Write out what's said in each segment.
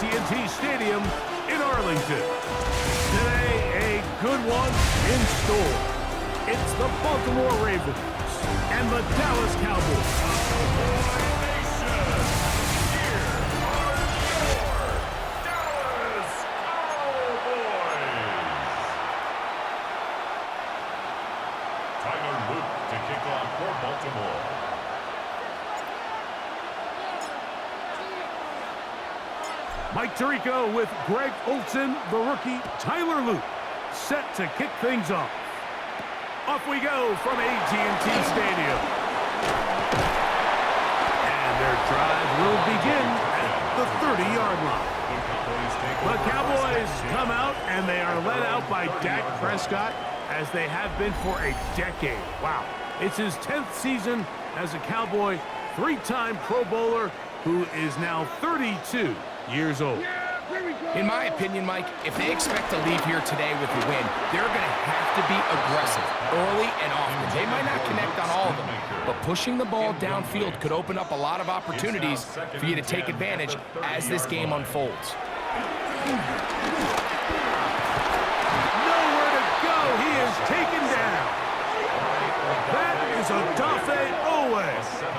AT&T Stadium in Arlington. Today, a good one in store. It's the Baltimore Ravens and the Dallas Cowboys. Mike Tirico with Greg Olsen, the rookie Tyler Luke, set to kick things off. Off we go from AT&T Stadium. And their drive will begin at the 30-yard line. The Cowboys come out, and they are led out by Dak Prescott, as they have been for a decade. Wow. It's his 10th season as a Cowboy, three-time Pro Bowler, who is now 32 years old. In my opinion, Mike, if they expect to leave here today with a win, they're going to have to be aggressive early and often. They might not connect on all of them, but pushing the ball downfield could open up a lot of opportunities for you to take advantage as this game unfolds. Nowhere to go. He is taken down. That is Odafe Owe.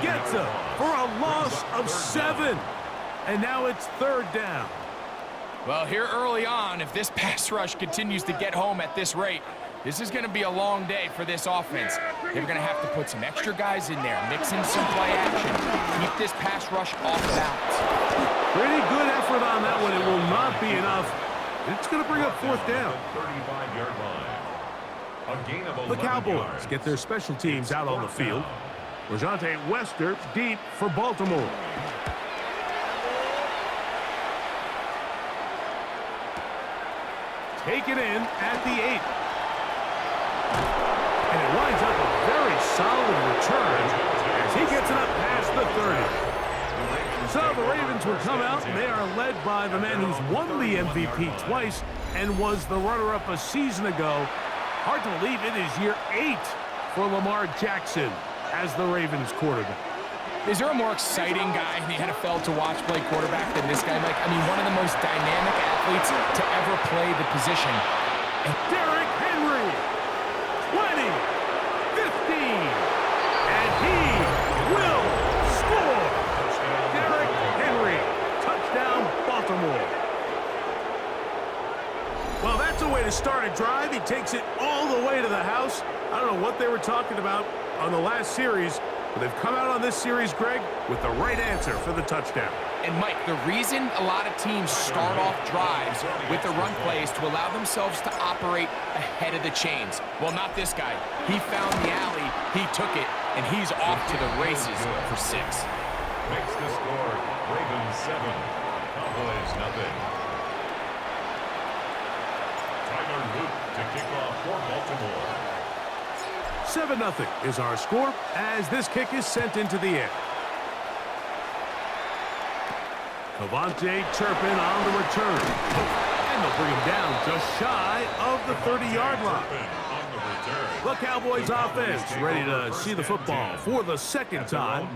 Gets him for a loss of 7. And now it's third down. Well, here early on, if this pass rush continues to get home at this rate, this is going to be a long day for this offense. They're going to have to put some extra guys in there, mix in some play action, keep this pass rush off balance. Pretty good effort on that one. It will not be enough. It's going to bring up fourth down. The Cowboys get their special teams out on the field. Rajante Wester deep for Baltimore. Taken in at the 8. And it winds up a very solid return as he gets it up past the 30. So the Ravens will come out, and they are led by the man who's won the MVP twice and was the runner-up a season ago. Hard to believe it is year 8 for Lamar Jackson as the Ravens quarterback. Is there a more exciting guy in the NFL to watch play quarterback than this guy, Mike? I mean, one of the most dynamic athletes to ever play the position. And Derrick Henry, 20, 15, and he will score. Derrick Henry, touchdown Baltimore. Well, that's a way to start a drive. He takes it all the way to the house. I don't know what they were talking about on the last series, but they've come out on this series, Greg, with the right answer for the touchdown. And, Mike, the reason a lot of teams start off drives with the run play is to allow themselves to operate ahead of the chains. Well, not this guy. He found the alley, he took it, and he's off to the races for 6. Makes the score Ravens 7, Cowboys nothing. Tyler Luke to kick off for Baltimore. 7-0 is our score as this kick is sent into the air. Cavante Turpin on the return. And they'll bring him down just shy of the 30-yard line. The Cowboys offense ready to see the football for the second time.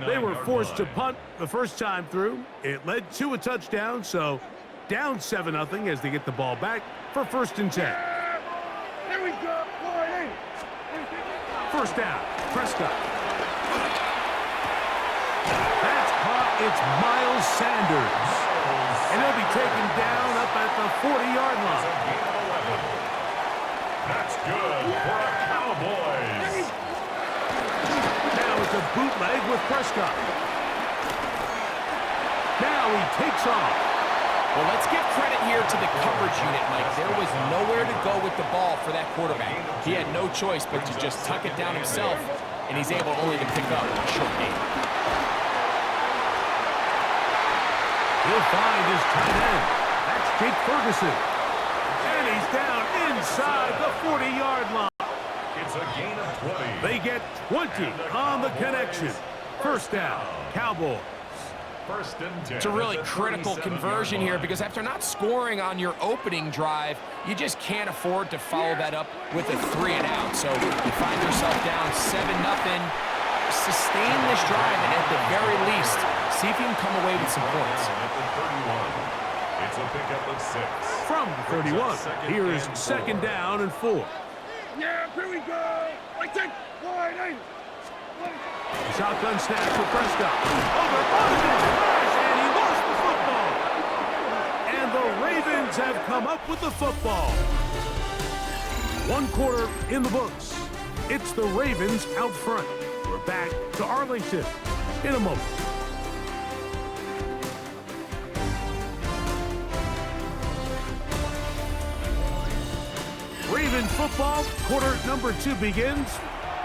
They were forced to punt the first time through. It led to a touchdown, so down 7-0 as they get the ball back for 1st and 10. Here we go. First down, Prescott. That's caught. It's Miles Sanders. And he'll be taken down up at the 40-yard line. That's good for the Cowboys. Now it's a bootleg with Prescott. Now he takes off. Well, let's give credit here to the coverage unit, Mike. There was nowhere to go with the ball for that quarterback. He had no choice but to just tuck it down himself, and he's able only to pick up a short gain. He'll find his tight end. That's Jake Ferguson. And he's down inside the 40-yard line. It's a gain of 20. They get 20 on the connection. First down, Cowboys. It's a really critical conversion here because after not scoring on your opening drive, you just can't afford to follow that up with a 3-and-out. So you find yourself down 7-0. Sustain this drive and at the very least, see if you can come away with some points. It's a pickup of 6. From the 31, here's second down and 4. Yeah, here we go. Like that. Wide eight. Shotgun snap for Prescott. Over Boston's flash, and he lost the football. And the Ravens have come up with the football. 1 quarter in the books. It's the Ravens out front. We're back to Arlington in a moment. Raven football, quarter number 2 begins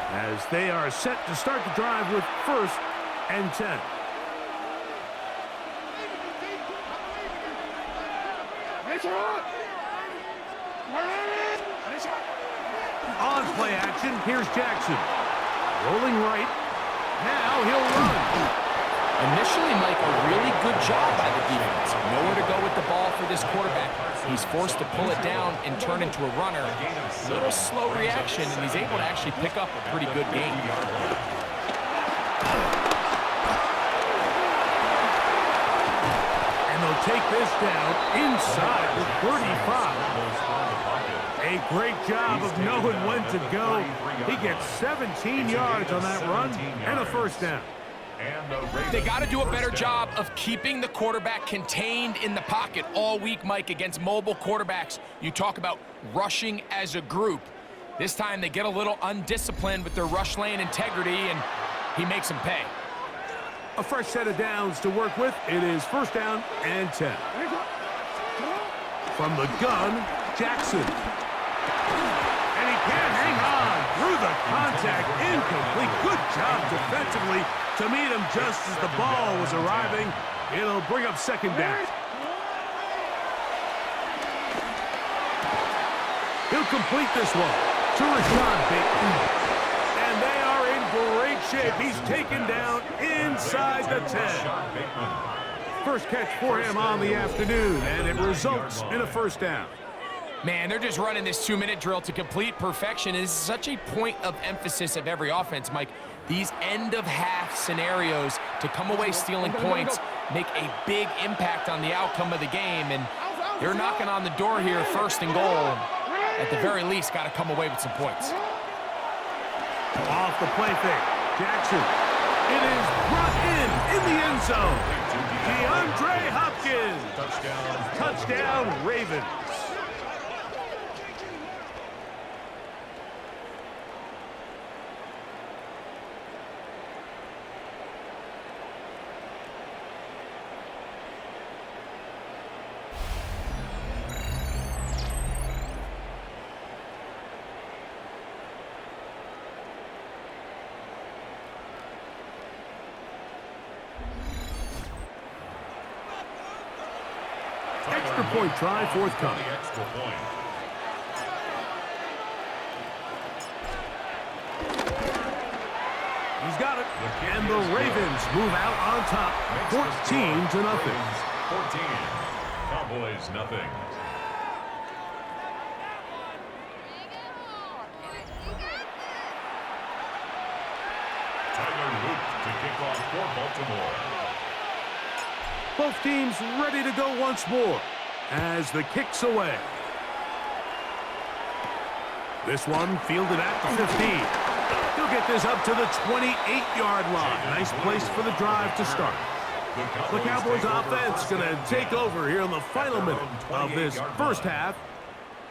as they are set to start the drive with 1st and 10. On play action, here's Jackson. Rolling right. Now he'll run. Initially, Mike, a really good job by the defense. Nowhere to go with the ball for this quarterback. He's forced to pull it down and turn into a runner. A little slow reaction, and he's able to actually pick up a pretty good gain. And they'll take this down inside the 35. A great job of knowing when to go. He gets 17 yards on that run and a 1st down. They got to do a better job of keeping the quarterback contained in the pocket all week, Mike, against mobile quarterbacks. You talk about rushing as a group. This time they get a little undisciplined with their rush lane integrity, and he makes them pay. A fresh set of downs to work with. It is 1st down and 10. From the gun, Jackson. And he can't hang on through the contact. Incomplete. Good job defensively to meet him just as the ball was arriving. It'll bring up 2nd down. He'll complete this one to Rashad Bateman. And they are in great shape. He's taken down inside the 10. First catch for him on the afternoon, and it results in a 1st down. Man, they're just running this 2-minute drill to complete perfection. It is such a point of emphasis of every offense, Mike. These end-of-half scenarios to come away stealing points make a big impact on the outcome of the game, and they're knocking on the door here, 1st and goal. At the very least, got to come away with some points. Off the play fake, Jackson. It is brought in the end zone. DeAndre Hopkins. Touchdown, Ravens. Extra point try forthcoming. Extra point. He's got it. And the Ravens move out on top, 14-0. 14. Cowboys, nothing. Tyler Luke to kick off for Baltimore. Both teams ready to go once more as the kick's away. This one fielded at the 15. He'll get this up to the 28-yard line. Nice place for the drive to start. The Cowboys offense going to take over here in the final minute of this 1st half.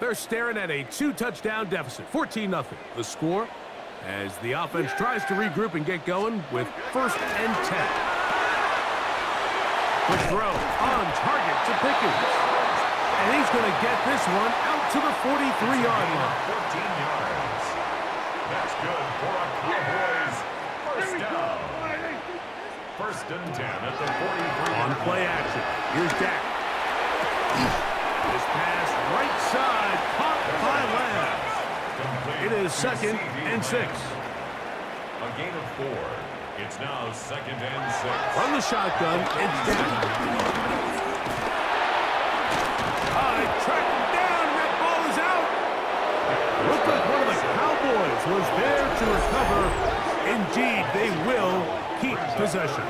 They're staring at a 2-touchdown deficit, 14-0. The score as the offense tries to regroup and get going with 1st and 10. The throw on target to Pickens. And he's going to get this one out to the 43-yard line. 14 yards. That's good for a Cowboys 1st down. 1st and 10 at the 43. On play action, here's Dak. This pass right side, caught by Lamb. It is 2nd and 6. A gain of 4. It's now 2nd and 6. From the shotgun, it's Dak. They track him down, and that ball is out. Looked like one of the Cowboys was there to recover. Indeed, they will keep possession.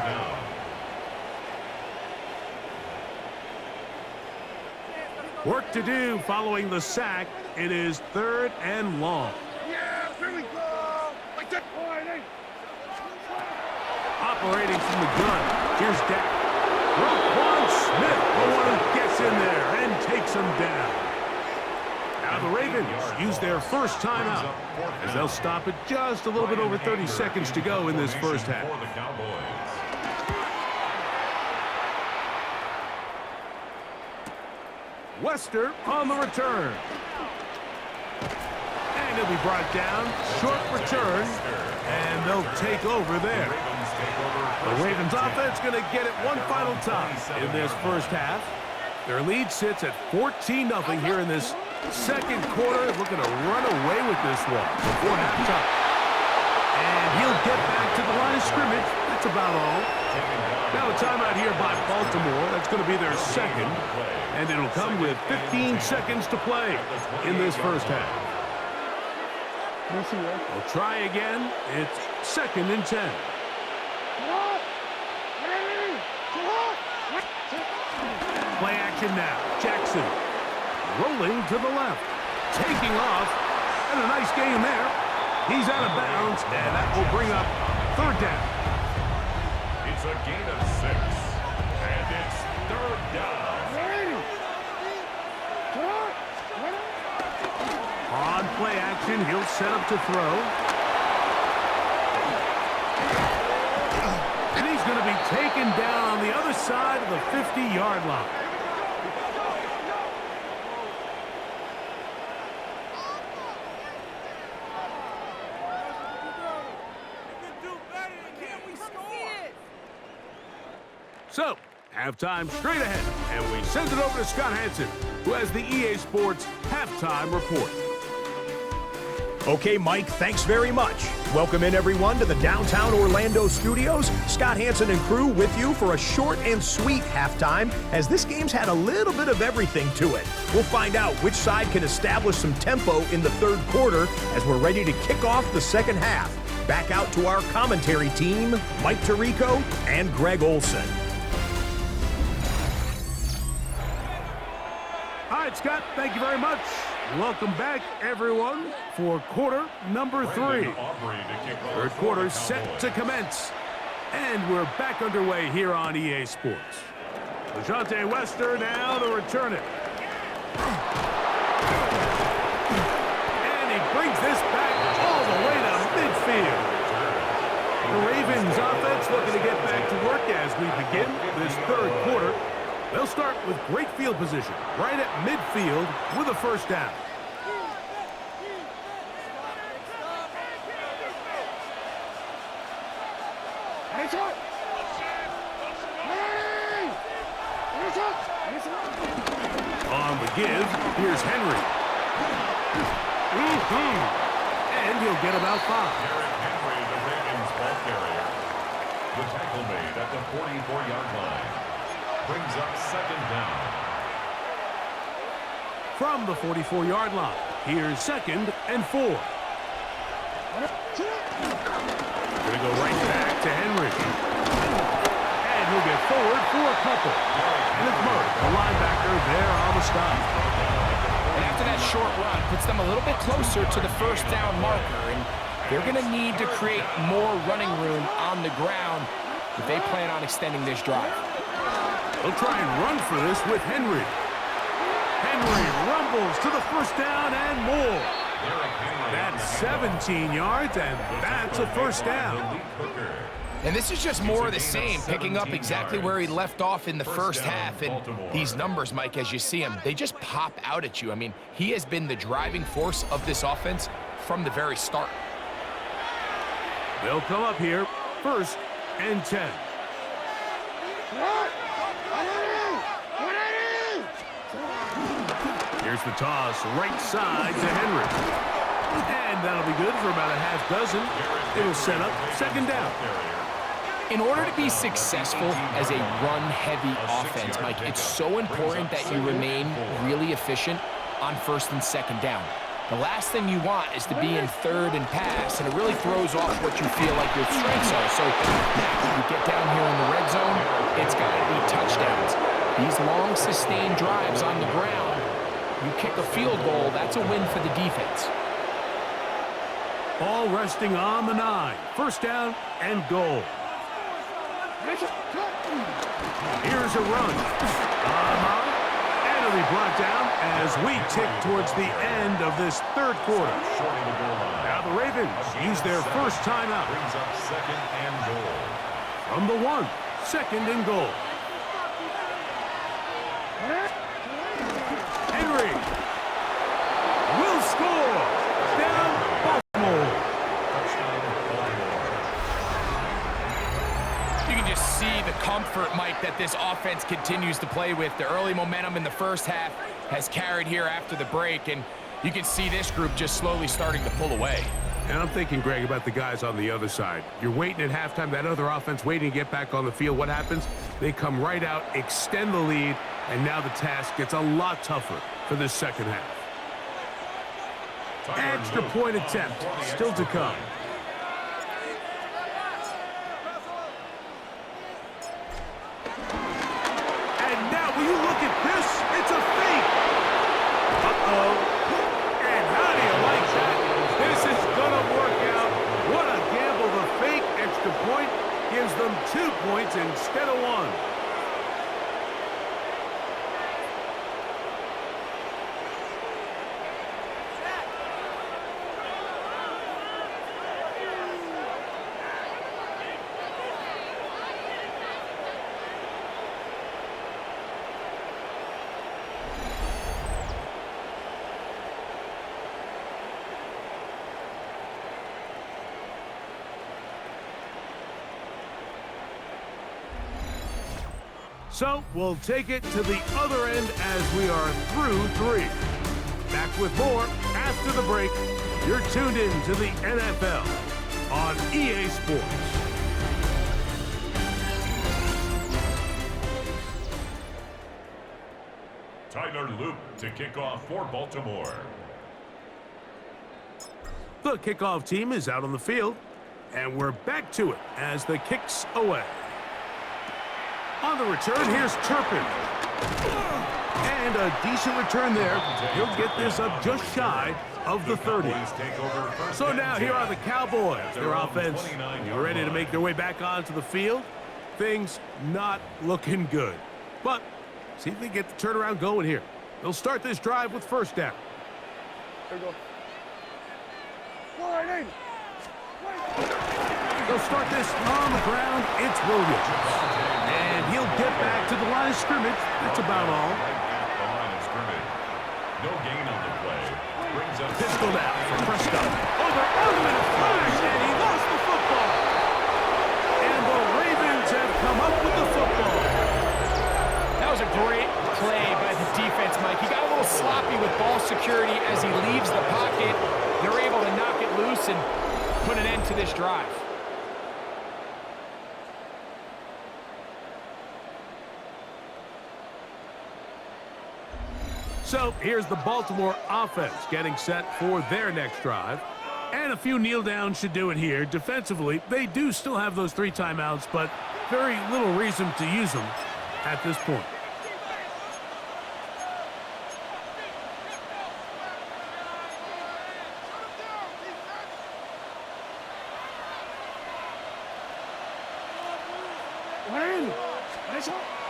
Work to do following the sack. It is 3rd and long. Yeah, here we go. Like that. Operating from the gun. Here's Dak. Roquan Smith, the one who gets in there and takes him down. Now the Ravens use their first timeout as they'll stop it just a little bit over 30 seconds to go in this first half. Wester on the return. And he'll be brought down. Short return. And they'll take over there. The Ravens offense going to get it one final time in this first half. Their lead sits at 14-0 here in this second quarter. Looking to run away with this one before halftime. And he'll get back to the line of scrimmage. That's about all. Now a timeout here by Baltimore. That's going to be their second. And it'll come with 15 seconds to play in this first half. We'll try again. It's 2nd and 10. Play action now. Jackson rolling to the left. Taking off. And a nice gain there. He's out of bounds, and that will bring up 3rd down. It's a gain of 6. And it's 3rd down. On play action, he'll set up to throw. And he's going to be taken down on the other side of the 50-yard line. So, halftime straight ahead, and we send it over to Scott Hansen, who has the EA Sports Halftime Report. Okay, Mike, thanks very much. Welcome in, everyone, to the downtown Orlando studios. Scott Hansen and crew with you for a short and sweet halftime, as this game's had a little bit of everything to it. We'll find out which side can establish some tempo in the 3rd quarter as we're ready to kick off the 2nd half. Back out to our commentary team, Mike Tirico and Greg Olson. All right, Scott, thank you very much. Welcome back, everyone, for quarter number 3. 3rd quarter set to commence. And we're back underway here on EA Sports. LeJohntay Wester now to return it. And he brings this back all the way to midfield. The Ravens offense looking to get back to work as we begin this 3rd quarter. They'll start with great field position right at midfield with a 1st down. On the give, here's Henry. And he'll get about 5. Henry, the Ravens ball carrier. The tackle made at the 44-yard line. Brings up 2nd down. From the 44-yard line, here's 2nd and 4. Gonna go right back to Henry. And he'll get forward for a couple. And it's Murray, the linebacker, there on the stop. And after that short run, puts them a little bit closer to the 1st down marker. And they're going to need to create more running room on the ground if they plan on extending this drive. They'll try and run for this with Henry. Henry rumbles to the 1st down and more. That's 17 yards, and that's a 1st down. And this is just more of the same, picking up exactly where he left off in the first half. And these numbers, Mike, as you see them, they just pop out at you. I mean, he has been the driving force of this offense from the very start. They'll come up here, 1st and 10. Here's the toss, right side to Henry. And that'll be good for about a half dozen. It'll set up 2nd down. In order to be successful as a run-heavy offense, Mike, it's so important that you remain really efficient on 1st and 2nd down. The last thing you want is to be in 3rd and pass, and it really throws off what you feel like your strengths are. So now, when you get down here in the red zone, it's got to be touchdowns. These long, sustained drives on the ground You kick a field goal, that's a win for the defense. Ball resting on the 9. First down and goal. Here's a run. And it'll be brought down as we tick towards the end of this third quarter. Now the Ravens use their first timeout. Brings up second and goal. From the 1, second and goal. Henry will score. Down Baltimore. You can just see the comfort, Mike, that this offense continues to play with. The early momentum in the first half has carried here after the break, and you can see this group just slowly starting to pull away. And I'm thinking, Greg, about the guys on the other side. You're waiting at halftime, that other offense waiting to get back on the field. What happens? They come right out, extend the lead, and now the task gets a lot tougher for this second half. Extra point attempt still to come. And now, will you look at this? It's a fake. Uh-oh. And how do you like that? This is going to work out. What a gamble. The fake extra point gives them 2 points instead of 1. So we'll take it to the other end as we are through 3. Back with more after the break. You're tuned in to the NFL on EA Sports. Tyler Loop to kick off for Baltimore. The kickoff team is out on the field, and we're back to it as the kick's away. On the return, here's Turpin. And a decent return there. He'll get this up just shy of the 30. So now here are the Cowboys. Their offense ready to make their way back onto the field. Things not looking good. But see if they get the turnaround going here. They'll start this drive with first down. There you go. They'll start this on the ground. It's Williams. And he'll get back to the line of scrimmage. That's about all. The line of scrimmage. No gain on the play. Brings up Pistol now for Prescott. Over Edelman, flash, and he lost the football. And the Ravens have come up with the football. That was a great play by the defense, Mike. He got a little sloppy with ball security as he leaves the pocket. They're able to knock it loose and put an end to this drive. So here's the Baltimore offense getting set for their next drive. And a few kneel downs should do it here. Defensively, they do still have those 3 timeouts, but very little reason to use them at this point.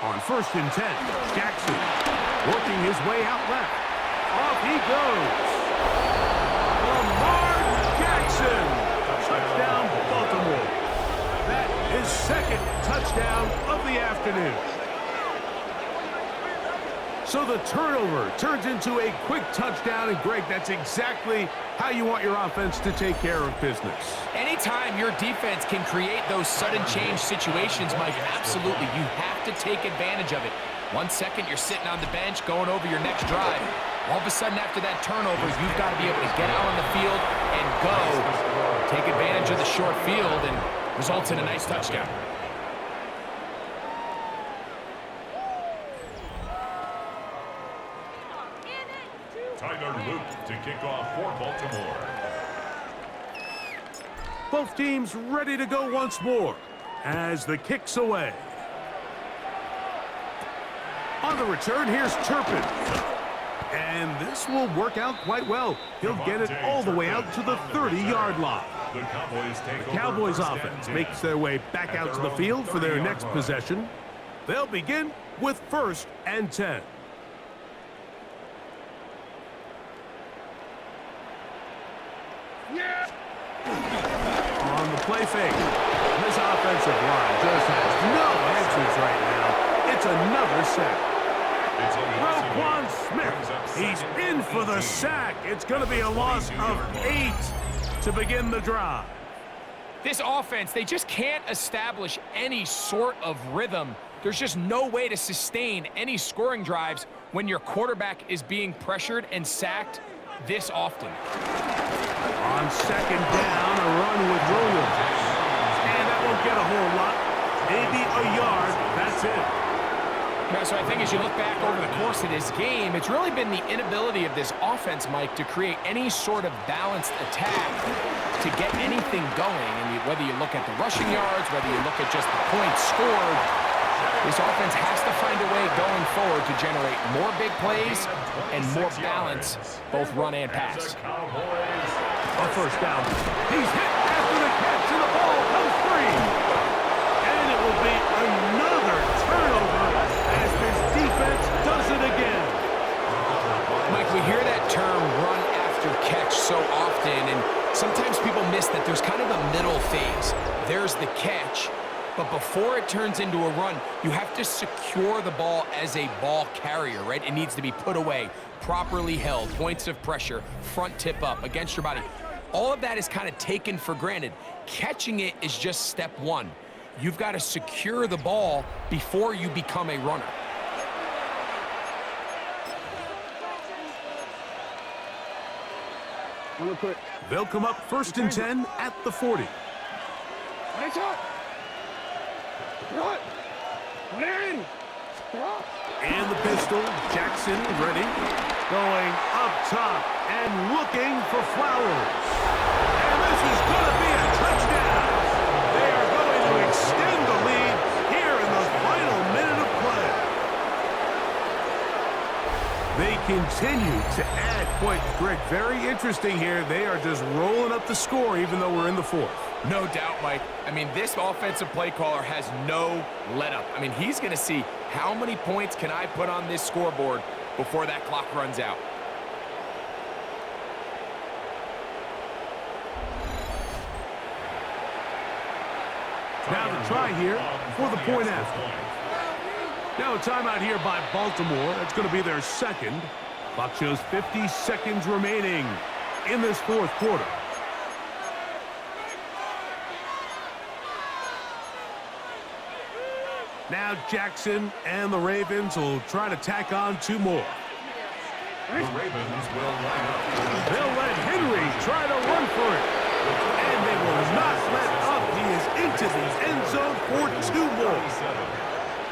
On first and 10, Jackson working his way out left. Off he goes. Lamar Jackson. Touchdown, Baltimore. That is second touchdown of the afternoon. So the turnover turns into a quick touchdown, and Greg, that's exactly how you want your offense to take care of business. Anytime your defense can create those sudden change situations, Mike, absolutely, you have to take advantage of it. 1 second, you're sitting on the bench, going over your next drive. All of a sudden, after that turnover, you've got to be able to get out on the field and go. Take advantage of the short field, and results in a nice touchdown. Tyler Loop to kick off for Baltimore. Both teams ready to go once more as the kick's away. On the return, here's Turpin. And this will work out quite well. He'll get it all the way out to the 30-yard line. The Cowboys offense makes their way back out to the field for their next possession. They'll begin with 1st and 10. Yeah. On the play fake. This offensive line just has no answers right now. It's another sack. Roquan Smith, he's in for the sack. It's going to be a loss of 8 to begin the drive. This offense, they just can't establish any sort of rhythm. There's just no way to sustain any scoring drives when your quarterback is being pressured and sacked this often. On 2nd down, a run with Williams. And that won't get a whole lot. Maybe a yard. That's it. Yeah, so I think as you look back over the course of this game, it's really been the inability of this offense, Mike, to create any sort of balanced attack to get anything going. And whether you look at the rushing yards, whether you look at just the points scored, this offense has to find a way going forward to generate more big plays and more balance, both run and pass. A 1st down. He's hit after the catch, and the ball comes free. And it will be another turnover as this defense does it again. Mike, we hear that term run after catch so often, and sometimes people miss that there's kind of a middle phase. There's the catch, but before it turns into a run, you have to secure the ball as a ball carrier, right? It needs to be put away, properly held, points of pressure, front tip up against your body. All of that is kind of taken for granted. Catching it is just step one. You've got to secure the ball before you become a runner. They'll come up 1st and 10 at the 40. Nice up. What? In. And the pistol, Jackson ready. Going up top and looking for Flowers. And this is going to be a touchdown. They are going to extend the lead here in the final minute of play. They continue to add points. Greg, very interesting here. They are just rolling up the score even though we're in the 4th. No doubt, Mike. I mean, this offensive play caller has no let-up. I mean, he's going to see how many points can I put on this scoreboard before that clock runs out. Now the try here for the point after. Now a timeout here by Baltimore. That's going to be their 2nd. Clock shows 50 seconds remaining in this 4th quarter. Now Jackson and the Ravens will try to tack on 2 more. The Ravens will line up. They'll let Henry try to run for it. And they will not let up. He is into the end zone for 2 more.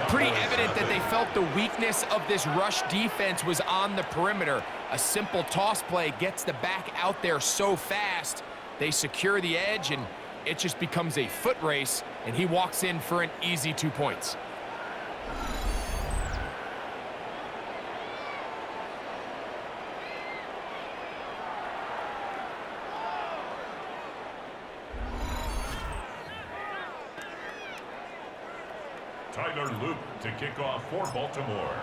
Pretty evident that they felt the weakness of this rush defense was on the perimeter. A simple toss play gets the back out there so fast. They secure the edge, and it just becomes a foot race, and he walks in for an easy 2 points. Tyler Luke to kick off for Baltimore.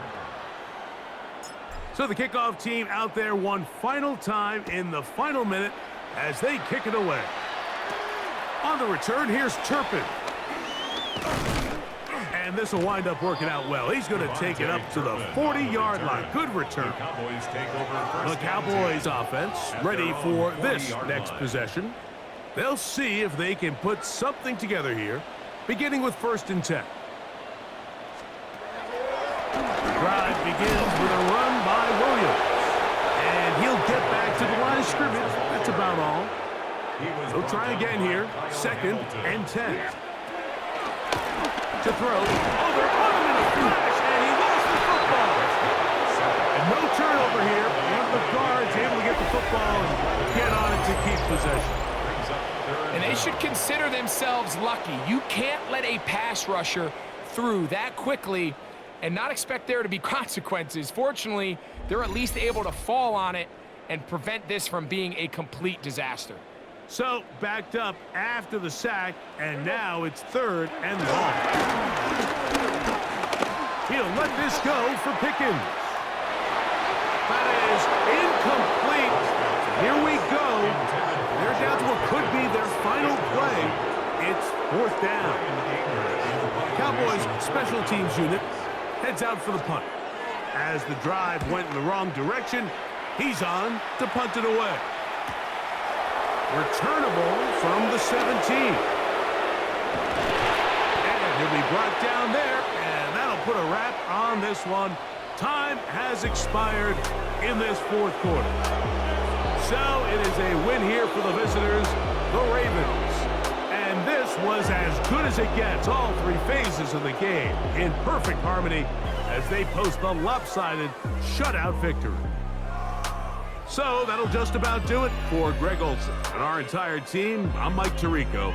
So the kickoff team out there one final time in the final minute as they kick it away. On the return, here's Turpin. And this will wind up working out well. He's going to take it up to the 40-yard line. Good return. The Cowboys offense ready for this next possession. They'll see if they can put something together here, beginning with 1st and 10. The drive begins with a run by Williams. And he'll get back to the line of scrimmage. That's about all. He'll try again here. 2nd and 10. To throw. Oh, they're on him in a flash, and he lost the football. And no turnover here. One of the guards able to get the football and get on it to keep possession. And they should consider themselves lucky. You can't let a pass rusher through that quickly and not expect there to be consequences. Fortunately, they're at least able to fall on it and prevent this from being a complete disaster. So, backed up after the sack, and now it's 3rd and long. He'll let this go for Pickens. That is incomplete. Here we go. They're down to what could be their final play. It's 4th down. Cowboys special teams unit heads out for the punt. As the drive went in the wrong direction, he's on to punt it away. Returnable from the 17. And he'll be brought down there, and that'll put a wrap on this one. Time has expired in this 4th quarter. So it is a win here for the visitors, the Ravens. And this was as good as it gets, all 3 phases of the game in perfect harmony as they post the lopsided shutout victory. So that'll just about do it for Greg Olsen and our entire team. I'm Mike Tirico.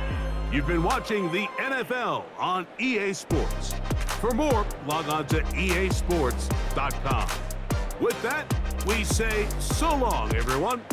You've been watching the NFL on EA Sports. For more, log on to easports.com. With that, we say so long, everyone.